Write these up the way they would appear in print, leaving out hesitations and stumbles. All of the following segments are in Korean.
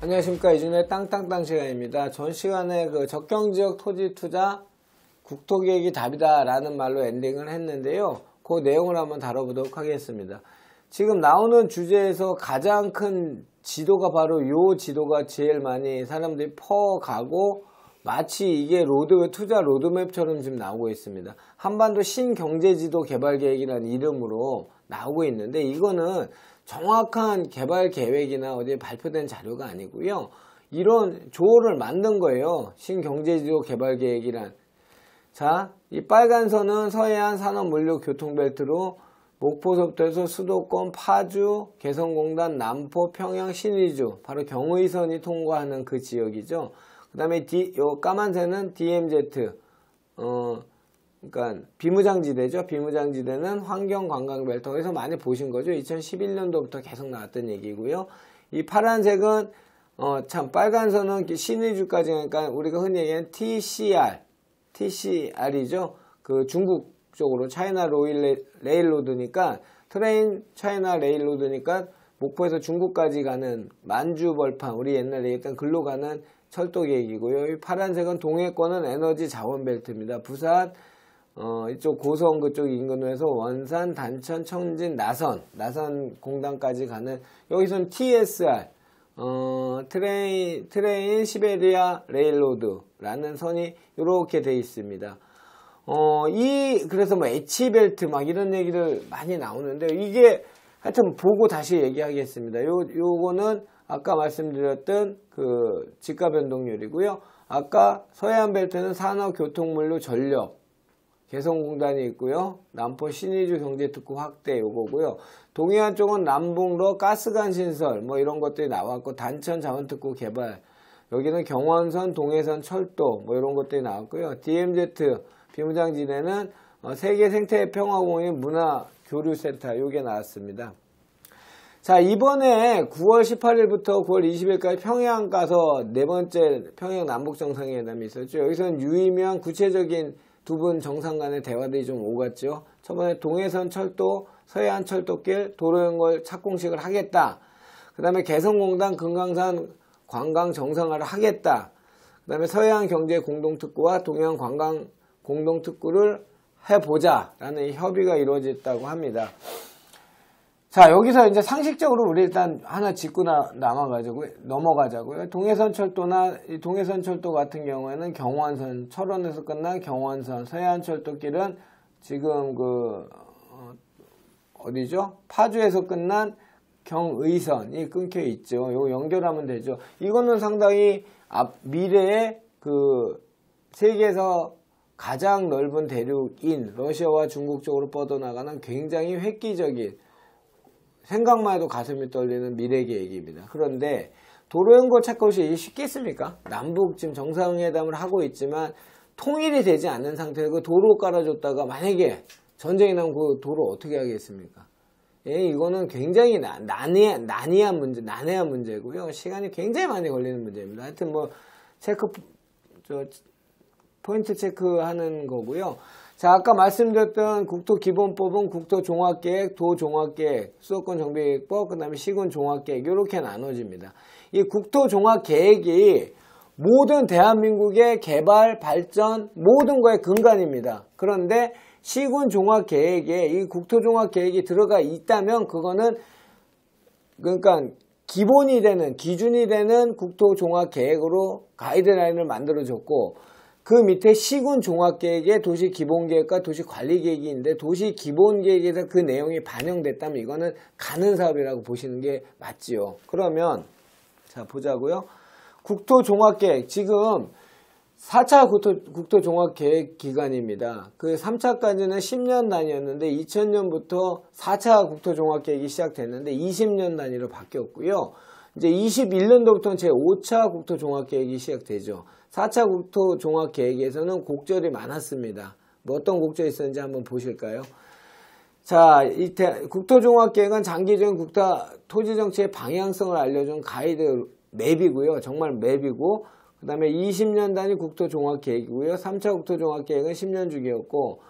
안녕하십니까. 이준의 땅땅땅 시간입니다. 전 시간에 그 적경지역 토지 투자 국토계획이 답이다 라는 말로 엔딩을 했는데요. 그 내용을 한번 다뤄보도록 하겠습니다. 지금 나오는 주제에서 가장 큰 지도가 바로 이 지도가 제일 많이 사람들이 퍼가고 마치 이게 투자 로드맵처럼 지금 나오고 있습니다. 한반도 신경제지도 개발계획이라는 이름으로 나오고 있는데 이거는 정확한 개발 계획이나 어디에 발표된 자료가 아니고요. 이런 조어를 만든 거예요. 신경제지도 개발 계획이란. 자, 이 빨간 선은 서해안 산업물류교통벨트로 목포서부터 해서 수도권, 파주, 개성공단, 남포, 평양, 신의주, 바로 경의선이 통과하는 그 지역이죠. 그 다음에 요 까만 새는 DMZ, 그러니까 비무장지대죠. 비무장지대는 환경관광벨트. 거기서 많이 보신 거죠. 2011년도부터 계속 나왔던 얘기고요. 이 파란색은 참 빨간 선은 신의주까지 가니까 우리가 흔히 얘기하는 TCR이죠. 그 중국 쪽으로 차이나 레일로드니까 차이나 레일로드니까 목포에서 중국까지 가는 만주벌판, 우리 옛날에 얘기했던 글로 가는 철도 계획이고요. 이 파란색은 동해권은 에너지 자원벨트입니다. 부산 이쪽 고성 그쪽 인근에서 원산, 단천, 청진, 나선 공단까지 가는, 여기서는 TSR, 트레인 시베리아 레일로드라는 선이 이렇게 돼 있습니다. 그래서 뭐 엣지벨트 막 이런 얘기를 많이 나오는데, 이게 하여튼 보고 다시 얘기하겠습니다. 요거는 아까 말씀드렸던 그 지가 변동률이고요. 아까 서해안 벨트는 산업교통물류 전력, 개성공단이 있고요. 남포 신의주 경제특구 확대 요거고요. 동해안 쪽은 남북로 가스관 신설 뭐 이런 것들이 나왔고, 단천 자원특구 개발, 여기는 경원선, 동해선 철도 뭐 이런 것들이 나왔고요. DMZ 비무장지대는 세계 생태 평화공원 문화교류센터 요게 나왔습니다. 자, 이번에 9월 18일부터 9월 20일까지 평양 가서 네 번째 평양 남북정상회담이 있었죠. 여기서는 유의미한 구체적인 두 분 정상 간의 대화들이 좀 오갔죠. 저번에 동해선 철도, 서해안 철도길, 도로연결 착공식을 하겠다. 그 다음에 개성공단 금강산 관광 정상화를 하겠다. 그 다음에 서해안 경제 공동특구와 동해안 관광 공동특구를 해보자 라는 협의가 이루어졌다고 합니다. 자, 여기서 이제 상식적으로 우리 일단 하나 짚고 넘어가자고요. 동해선 철도 같은 경우에는 경원선, 철원에서 끝난 경원선, 서해안 철도길은 지금 어디죠? 파주에서 끝난 경의선이 끊겨 있죠. 이거 연결하면 되죠. 이거는 상당히 미래에 세계에서 가장 넓은 대륙인 러시아와 중국 쪽으로 뻗어나가는 굉장히 획기적인, 생각만 해도 가슴이 떨리는 미래 계획입니다. 그런데 도로연결 착공식이 쉽겠습니까? 남북 지금 정상회담을 하고 있지만 통일이 되지 않는 상태에서 그 도로 깔아줬다가 만약에 전쟁이 나면 그 도로 어떻게 하겠습니까? 이거는 굉장히 난해한 문제고요. 시간이 굉장히 많이 걸리는 문제입니다. 하여튼 포인트 체크하는 거고요. 자, 아까 말씀드렸던 국토기본법은 국토종합계획, 도종합계획, 수도권정비계획법, 그 다음에 시군종합계획 이렇게 나눠집니다. 이 국토종합계획이 모든 대한민국의 개발, 발전 모든 거의 근간입니다. 그런데 시군종합계획에 이 국토종합계획이 들어가 있다면 그거는 그러니까 기본이 되는, 기준이 되는 국토종합계획으로 가이드라인을 만들어줬고, 그 밑에 시군종합계획에 도시기본계획과 도시관리계획이 있는데 도시기본계획에서 그 내용이 반영됐다면 이거는 가는 사업이라고 보시는 게 맞지요. 그러면 자 보자고요. 국토종합계획 지금 4차 국토종합계획 기간입니다. 그 3차까지는 10년 단위였는데 2000년부터 4차 국토종합계획이 시작됐는데 20년 단위로 바뀌었고요. 이제 21년도부터는 제5차 국토종합계획이 시작되죠. 4차 국토종합계획에서는 곡절이 많았습니다. 뭐 어떤 곡절이 있었는지 한번 보실까요? 자, 국토종합계획은 장기적인 토지정책의 방향성을 알려준 가이드 맵이고요. 정말 맵이고, 그 다음에 20년 단위 국토종합계획이고요. 3차 국토종합계획은 10년 주기였고,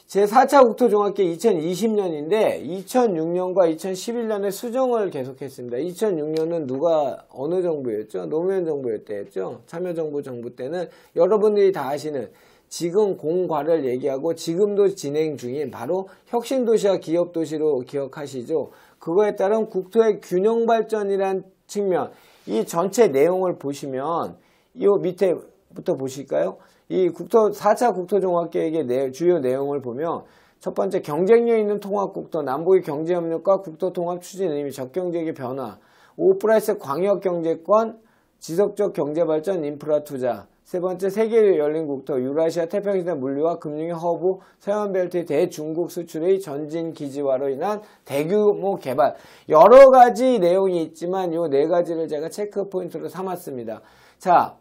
제4차 국토종합계획 2020년인데 2006년과 2011년에 수정을 계속했습니다. 2006년은 누가 어느 정부였죠? 노무현 정부 때였죠. 참여정부 정부 때는 여러분들이 다 아시는 지금 공과를 얘기하고 지금도 진행 중인 바로 혁신도시와 기업도시로 기억하시죠. 그거에 따른 국토의 균형발전이란 측면, 이 전체 내용을 보시면 이 밑에부터 보실까요? 이 4차 국토종합계획의 주요 내용을 보면 첫 번째, 경쟁력 있는 통합국토, 남북의 경제협력과 국토통합 추진 의미, 적경지역의 변화, 5+1 광역경제권, 지속적 경제발전, 인프라 투자. 세 번째, 세계 열린 국토, 유라시아 태평양시대 물류와 금융의 허브, 서해안벨트의 대중국 수출의 전진 기지화로 인한 대규모 개발. 여러 가지 내용이 있지만 이 네 가지를 제가 체크 포인트로 삼았습니다. 자,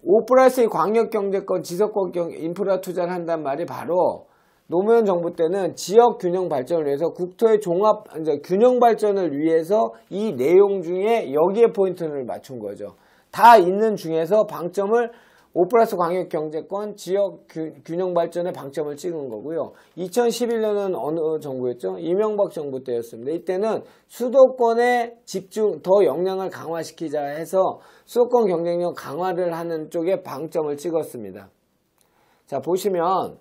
5+2 광역경제권 지속적 인프라 투자를 한단 말이 바로 노무현 정부 때는 지역 균형 발전을 위해서 국토의 균형 발전을 위해서 이 내용 중에 여기에 포인트를 맞춘 거죠. 다 있는 중에서 방점을 5+ 광역경제권 지역 균형 발전에 방점을 찍은 거고요. 2011년은 어느 정부였죠? 이명박 정부 때였습니다. 이때는 수도권에 더 역량을 강화시키자 해서 수도권 경쟁력 강화를 하는 쪽에 방점을 찍었습니다. 자, 보시면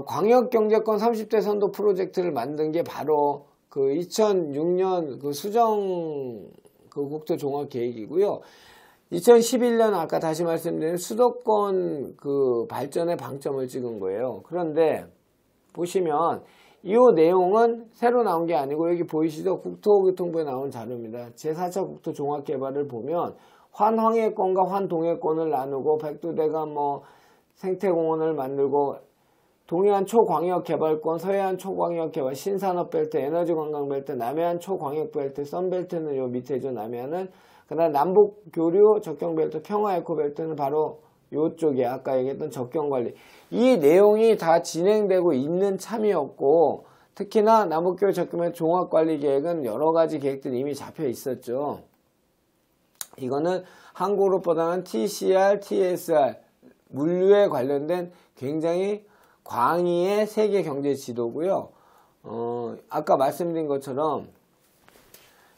광역경제권 30대 선도 프로젝트를 만든 게 바로 그 2006년 그 수정 그 국토종합계획이고요. 2011년 아까 다시 말씀드린 수도권 그 발전에 방점을 찍은 거예요. 그런데 보시면 이 내용은 새로 나온 게 아니고 여기 보이시죠? 국토교통부에 나온 자료입니다. 제4차 국토종합개발을 보면 환황해권과 환동해권을 나누고 백두대가 생태공원을 만들고 동해안 초광역개발권, 서해안 초광역개발, 신산업벨트, 에너지관광벨트, 남해안 초광역벨트, 썬벨트는 요 밑에죠. 남해안은. 그 다음 남북교류 적경벨트, 평화에코벨트는 바로 요쪽에 아까 얘기했던 적경관리. 이 내용이 다 진행되고 있는 참이었고, 특히나 남북교류 적경벨트 종합관리계획은 여러 가지 계획들이 이미 잡혀 있었죠. 이거는 한국으로보다는 TCR, TSR, 물류에 관련된 굉장히 광의의 세계 경제 지도고요. 아까 말씀드린 것처럼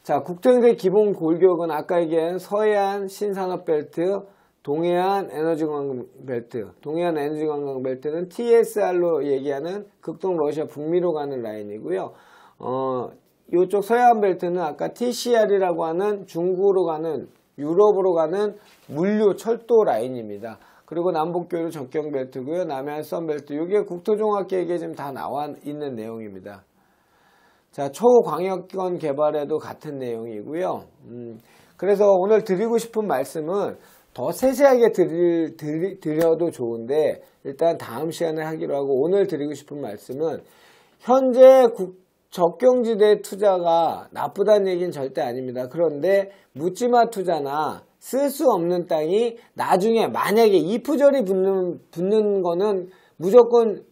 자, 국토행세 기본 골격은 아까 얘기한 서해안 신산업벨트, 동해안 에너지관광벨트, 동해안 에너지관광벨트는 TSR로 얘기하는 극동 러시아 북미로 가는 라인이고요. 이쪽 서해안 벨트는 아까 TCR이라고 하는 중국으로 가는 유럽으로 가는 물류 철도 라인입니다. 그리고 남북교류 적경벨트고요. 남해안 썬벨트. 이게 국토종합계획에 지금 다 나와 있는 내용입니다. 자, 초광역권 개발에도 같은 내용이고요. 그래서 오늘 드리고 싶은 말씀은 더 세세하게 드려도 좋은데 일단 다음 시간에 하기로 하고 오늘 드리고 싶은 말씀은 현재 적경지대 투자가 나쁘다는 얘기는 절대 아닙니다. 그런데 묻지마 투자나 쓸 수 없는 땅이 나중에 만약에 이푸절이 붙는 거는 무조건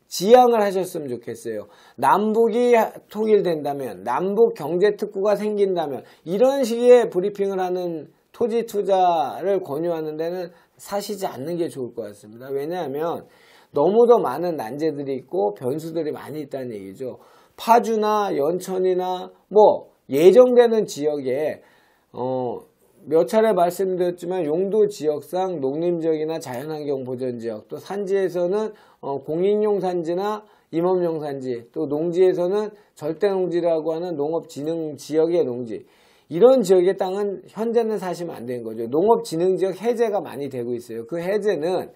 지양을 하셨으면 좋겠어요. 남북이 통일된다면, 남북 경제특구가 생긴다면 이런 식의 브리핑을 하는 토지 투자를 권유하는 데는 사시지 않는 게 좋을 것 같습니다. 왜냐하면 너무도 많은 난제들이 있고 변수들이 많이 있다는 얘기죠. 파주나 연천이나 예정되는 지역에 몇 차례 말씀드렸지만 용도 지역상 농림지역이나 자연환경 보전지역, 또 산지에서는 공익용 산지나 임업용 산지, 또 농지에서는 절대농지라고 하는 농업진흥지역의 농지, 이런 지역의 땅은 현재는 사시면 안 되는 거죠. 농업진흥지역 해제가 많이 되고 있어요. 그 해제는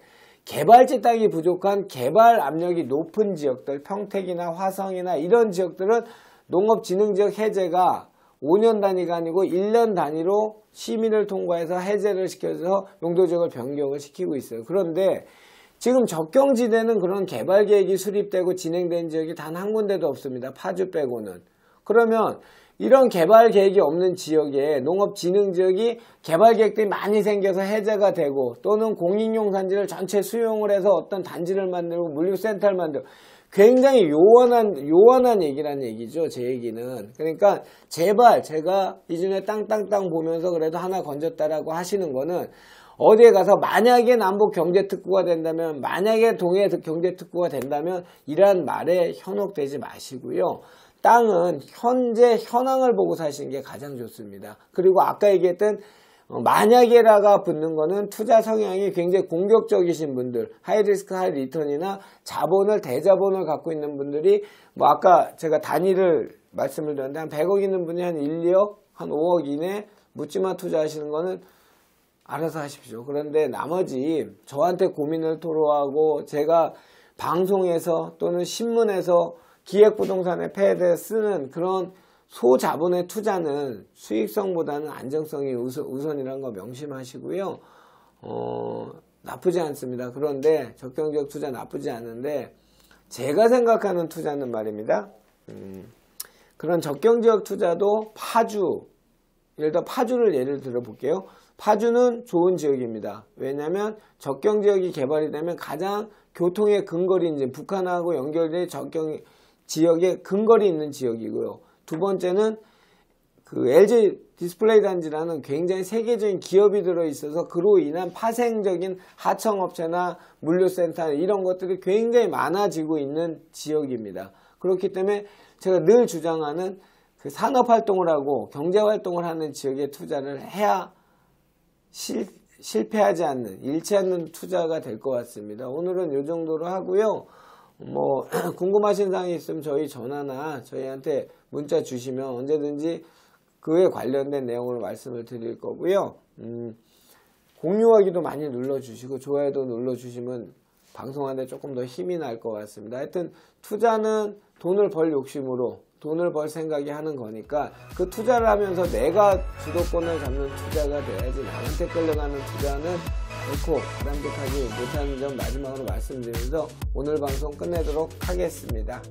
개발지 땅이 부족한 개발 압력이 높은 지역들, 평택이나 화성이나 이런 지역들은 농업진흥지역 해제가 5년 단위가 아니고 1년 단위로 심의를 통과해서 해제를 시켜서 용도지역을 변경을 시키고 있어요. 그런데 지금 적경지대는 그런 개발계획이 수립되고 진행된 지역이 단 한 군데도 없습니다. 파주 빼고는. 그러면 이런 개발계획이 없는 지역에 농업진흥지역이 개발계획들이 많이 생겨서 해제가 되고 또는 공익용 산지를 전체 수용을 해서 어떤 단지를 만들고 물류센터를 만들고 굉장히 요원한 얘기란 얘기죠. 제 얘기는. 그러니까 제발 제가 이전에 땅땅땅 보면서 그래도 하나 건졌다라고 하시는 거는 어디에 가서 만약에 남북 경제특구가 된다면, 만약에 동해 경제특구가 된다면 이란 말에 현혹되지 마시고요. 땅은 현재 현황을 보고 사시는 게 가장 좋습니다. 그리고 아까 얘기했던 만약에라가 붙는 거는 투자 성향이 굉장히 공격적이신 분들, 하이리스크 하이리턴이나 대자본을 갖고 있는 분들이 뭐 아까 제가 단위를 말씀을 드렸는데 한 100억 있는 분이 한 1, 2억, 한 5억 이내 묻지마 투자하시는 거는 알아서 하십시오. 그런데 나머지 저한테 고민을 토로하고 제가 방송에서 또는 신문에서 기획부동산의 패드에 쓰는 그런 소자본의 투자는 수익성보다는 안정성이 우선이라는 거 명심하시고요. 나쁘지 않습니다. 그런데 적경지역 투자 나쁘지 않은데 제가 생각하는 투자는 말입니다. 그런 적경지역 투자도 예를 들어 파주를 예를 들어 볼게요. 파주는 좋은 지역입니다. 왜냐하면 적경지역이 개발이 되면 가장 교통의 근거리, 이제 북한하고 연결된 적경 지역에 근거리 있는 지역이고요. 두 번째는 그 LG 디스플레이 단지라는 굉장히 세계적인 기업이 들어있어서 그로 인한 파생적인 하청업체나 물류센터 이런 것들이 굉장히 많아지고 있는 지역입니다. 그렇기 때문에 제가 늘 주장하는 그 산업활동을 하고 경제활동을 하는 지역에 투자를 해야 실패하지 않는, 잃지 않는 투자가 될 것 같습니다. 오늘은 이 정도로 하고요. 뭐 궁금하신 사항이 있으면 저희 전화나 저희한테 문자 주시면 언제든지 그에 관련된 내용으로 말씀을 드릴 거고요. 공유하기도 많이 눌러주시고 좋아요도 눌러주시면 방송하는데 조금 더 힘이 날 것 같습니다. 하여튼 투자는 돈을 벌 욕심으로, 돈을 벌 생각이 하는 거니까 그 투자를 하면서 내가 주도권을 잡는 투자가 돼야지 남한테 끌려가는 투자는 결코 바람직하지 못하는 점 마지막으로 말씀드리면서 오늘 방송 끝내도록 하겠습니다.